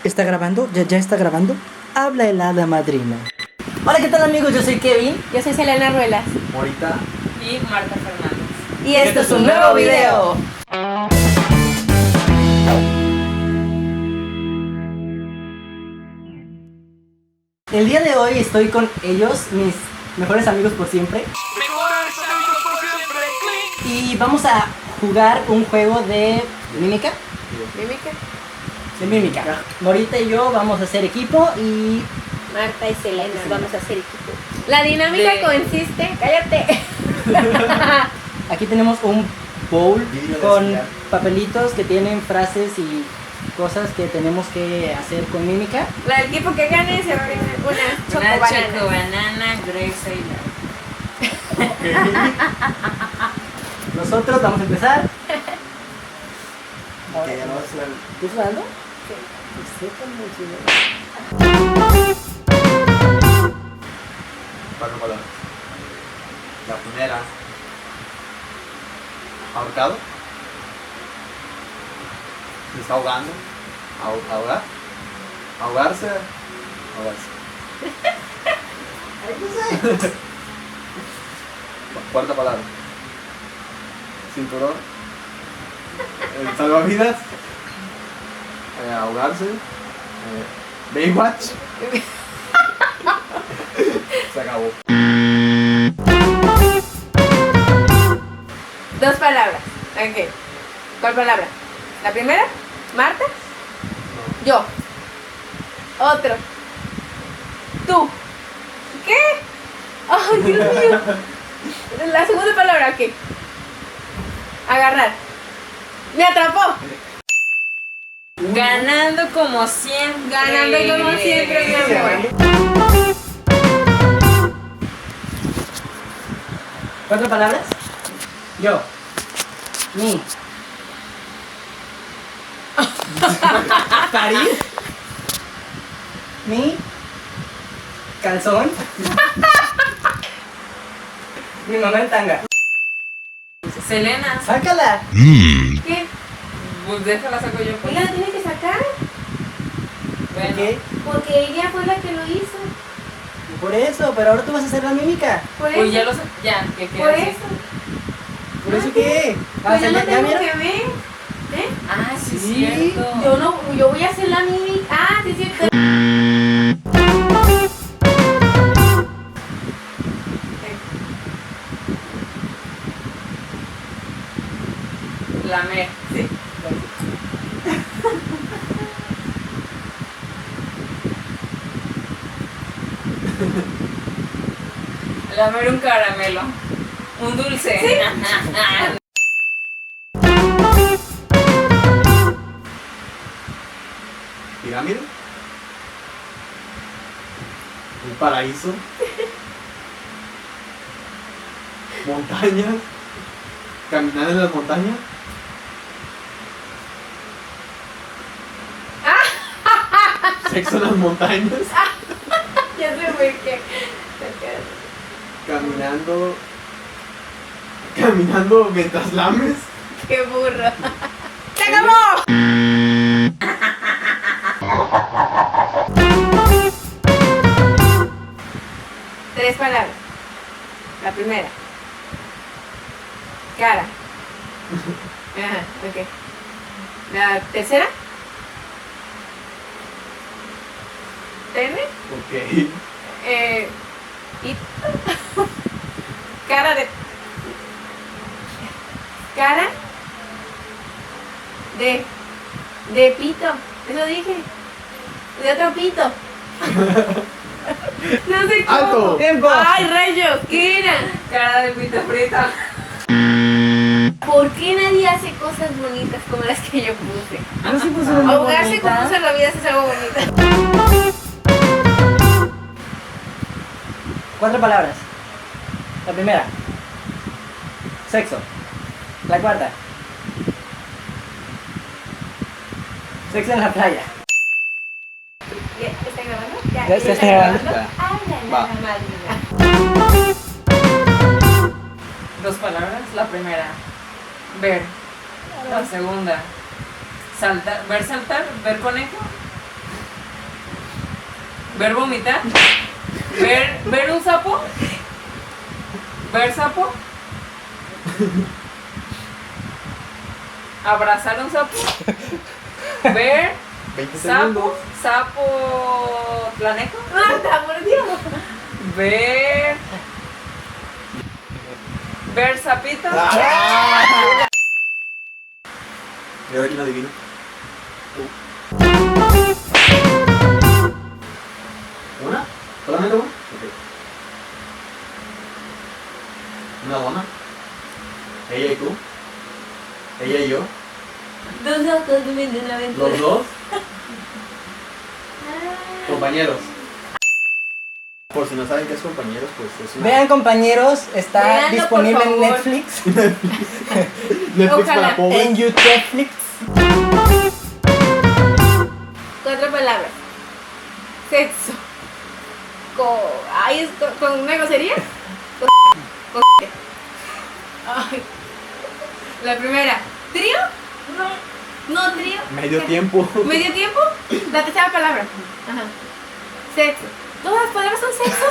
¿Está grabando? ¿Ya está grabando? Habla el hada madrina. Hola, ¿qué tal amigos? Yo soy Kevin. Yo soy Selena Ruelas. Morita y Marta Fernández. Y esto es un nuevo video. El día de hoy estoy con ellos, mis mejores amigos por siempre. ¡Mejores amigos por siempre! Y vamos a jugar un juego de mímica. Mímica. De mímica. Morita y yo vamos a hacer equipo y... Marta y Selena vamos a hacer equipo. La dinámica consiste... ¡Cállate! Aquí tenemos un bowl Vidrio de con cigarro. papelitos que tienen frases y cosas que tenemos que hacer con mímica. El equipo que gane se va a ganar una Una chocobanana. chocobanana gruesa y larga. Nosotros vamos a empezar. Que ya no va a ser ¿Estás jugando? cuatro palabras. La primera, ahorcado. Se está ahogando. Ahogar. Ahogarse. Ahogarse. Cuarta palabra. Cinturón. El salvavidas. Ahogarse. Baywatch. Se acabó. Dos palabras. Ok. ¿Cuál palabra? ¿La primera? ¿Marta? Yo. Otro. Tú. ¿Qué? ¡Ay, Dios mío! La segunda palabra, ¿qué? Agarrar. ¡Me atrapó! Ganando como siempre. Ganando como siempre, mi amor. ¿Cuatro palabras? Yo. Mi. París. Mi. Calzón. Mi mamá en tanga. Selena, ¡Sácala! ¿Qué? pues déjala saco yo. Pues. Oiga, ¿la tiene que sacar? Bueno, ¿Qué? Porque ella fue la que lo hizo. Por eso, pero ahora tú vas a hacer la mímica. Por pues eso. ya lo sé. Ya, ¿qué Por quieres? eso. ¿Por eso qué? Pues yo no ¿ya tengo vieron? que ver. ¿Eh? Ah, sí, Sí, cierto. Yo voy a hacer la mímica. Ah, sí, es cierto. Lamer. Sí. Lamer un caramelo. Un dulce. Pirámide. Un paraíso. Montañas. Caminar en las montañas. Sexo en las montañas. Ya sé por qué. Caminando mientras lames. Qué burro. ¡Se acabó! Tres palabras. La primera. Cara. Ajá, ok. La tercera. Pene. Ok. Y cara de. Cara de pito. Eso dije. De otro pito. No sé cómo. ¡Alto! ¡Tiempo! ¡Ay, rayos! ¿Qué era? Cara de pita frita. ¿Por qué nadie hace cosas bonitas como las que yo puse? Yo sí puse una muy Ahogarse bonita. con cosas la vida es algo bonito. Cuatro palabras. La primera. Sexo. La cuarta. Sexo en la playa. ¿Ya está grabando? Ya está grabando. Ya. Ay, Va. madrina. Dos palabras. La primera, ver. La segunda, saltar, ver conejo. Ver vomitar. Ver un sapo. Ver sapo. Abrazar un sapo. Ver 20 sapo. segundos. Sapo planeco. ¡Marta, por Dios! Ver sapito. Y ahora quién adivina. ¿Una? ¿Solamente una? Ok. ¿Una dona? ¿Ella y tú? ¿Ella y yo? Dos locos viviendo en la aventura. ¿Los dos? Compañeros. Por si no saben qué es compañeros, pues es una... Vean, compañeros, está Véanlo, disponible por en favor. Netflix, Netflix Ojalá. para pobres. en YouTube. 4 palabras. Sexo. Ay, ¿con una grosería? Con... Ay. La primera. ¿Trío? No, trío. Medio tiempo. ¿Medio tiempo? La tercera palabra. Ajá. Sexo. ¿Todas las palabras son sexo?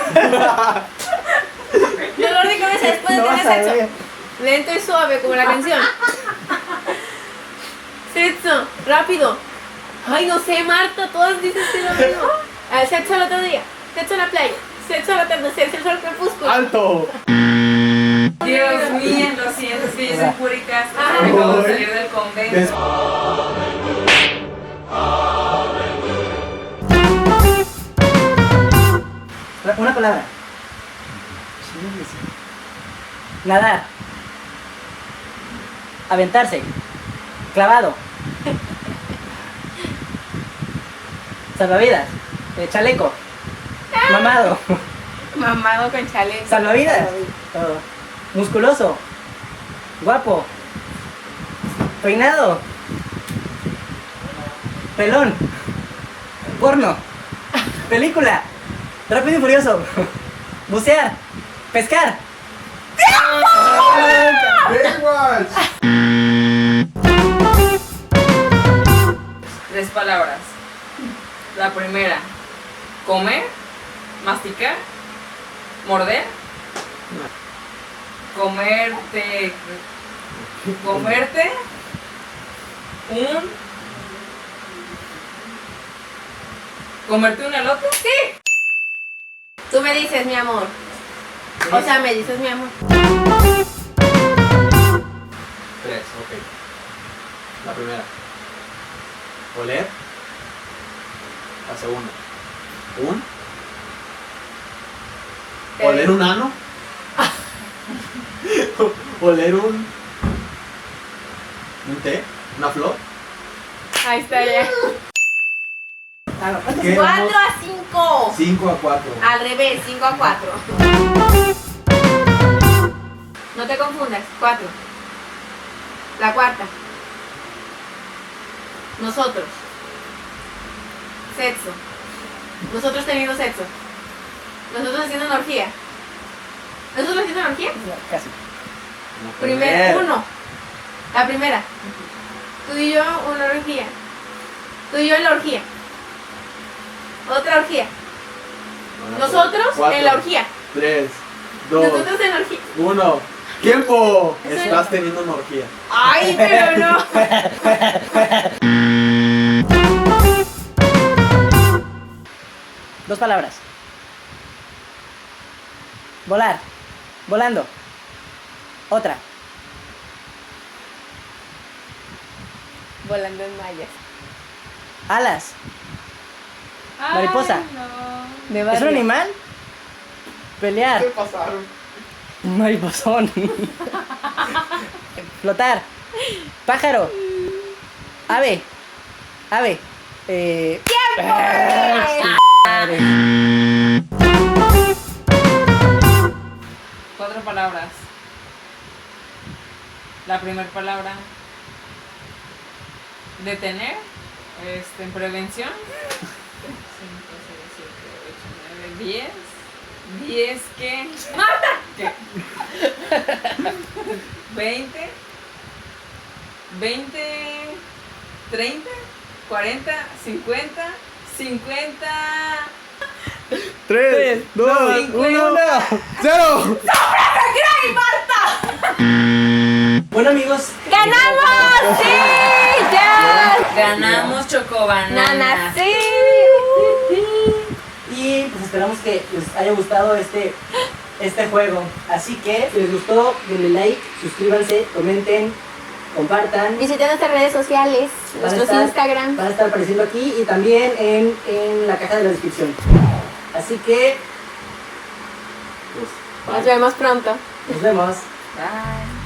Dolor de cabeza después de No tener vas a sexo. ver. Lento y suave, como la canción. Sexo, rápido. Ay, no sé, Marta, todas dicen que lo mismo. Sexo al otro día, sexo en la playa, sexo al atardecer, sexo al crepúsculo. ¡Alto! Dios mío, lo siento, es que yo soy púrica. Ah. Acabo de salir del convento. Des- Una palabra. Nadar. Aventarse. Clavado. Salvavidas. Chaleco. Mamado. Mamado con chaleco. Salvavidas. Todo. Musculoso. Guapo. Peinado. Pelón. Porno. Película. Rápido y furioso. Bucear. Pescar. Baywatch. 3 palabras. La primera, comer, masticar, morder, comerte comerte un elote. Sí. Tú me dices, mi amor. O sea, me dices, mi amor. 3, ok. La primera. Oler. La segunda. Oler un ano. Oler un té. Una flor. Ahí está ya. ¿Qué? 4 a 5. 5 a 4. Al revés, 5 a 4. No te confundas. 4. La cuarta. Nosotros. Sexo. Nosotros teniendo sexo. Nosotros haciendo una orgía. ¿Nosotros haciendo una orgía? Casi. Uno. La primera. Tú y yo una orgía. Tú y yo en la orgía. Otra orgía. Nosotros en la orgía. 3, 2, Nosotros en la orgía. 1. ¡Tiempo! Sí. Estás teniendo una orgía. Ay, pero no. Dos palabras. Volar. Volando. Otra. Volando en mallas. Alas. Mariposa. Ay, no. De ¿Es un barrio. animal? Pelear. ¿Qué pasaron? Mariposón. Flotar. Pájaro. Ave. Ave. Madre. 4 palabras. La primera palabra, detener, en prevención. 5, 6, 7, 8, 9, 10. 10 que. ¡Marta! ¿Qué? 20, 30, 40, 50, 50. 3, 2, 1, 0. ¡Ay, Marta! Bueno, amigos. ¡Ganamos! ¡Sí! ¡Ya! Ganamos chocobanana. ¡Nana, sí! Y pues esperamos que les haya gustado este juego. Así que si les gustó, denle like, suscríbanse, comenten, compartan. Visiten nuestras redes sociales, nuestros Instagram. Van a estar apareciendo aquí y también en la caja de la descripción. Así que pues, Nos vemos pronto. nos vemos. Bye.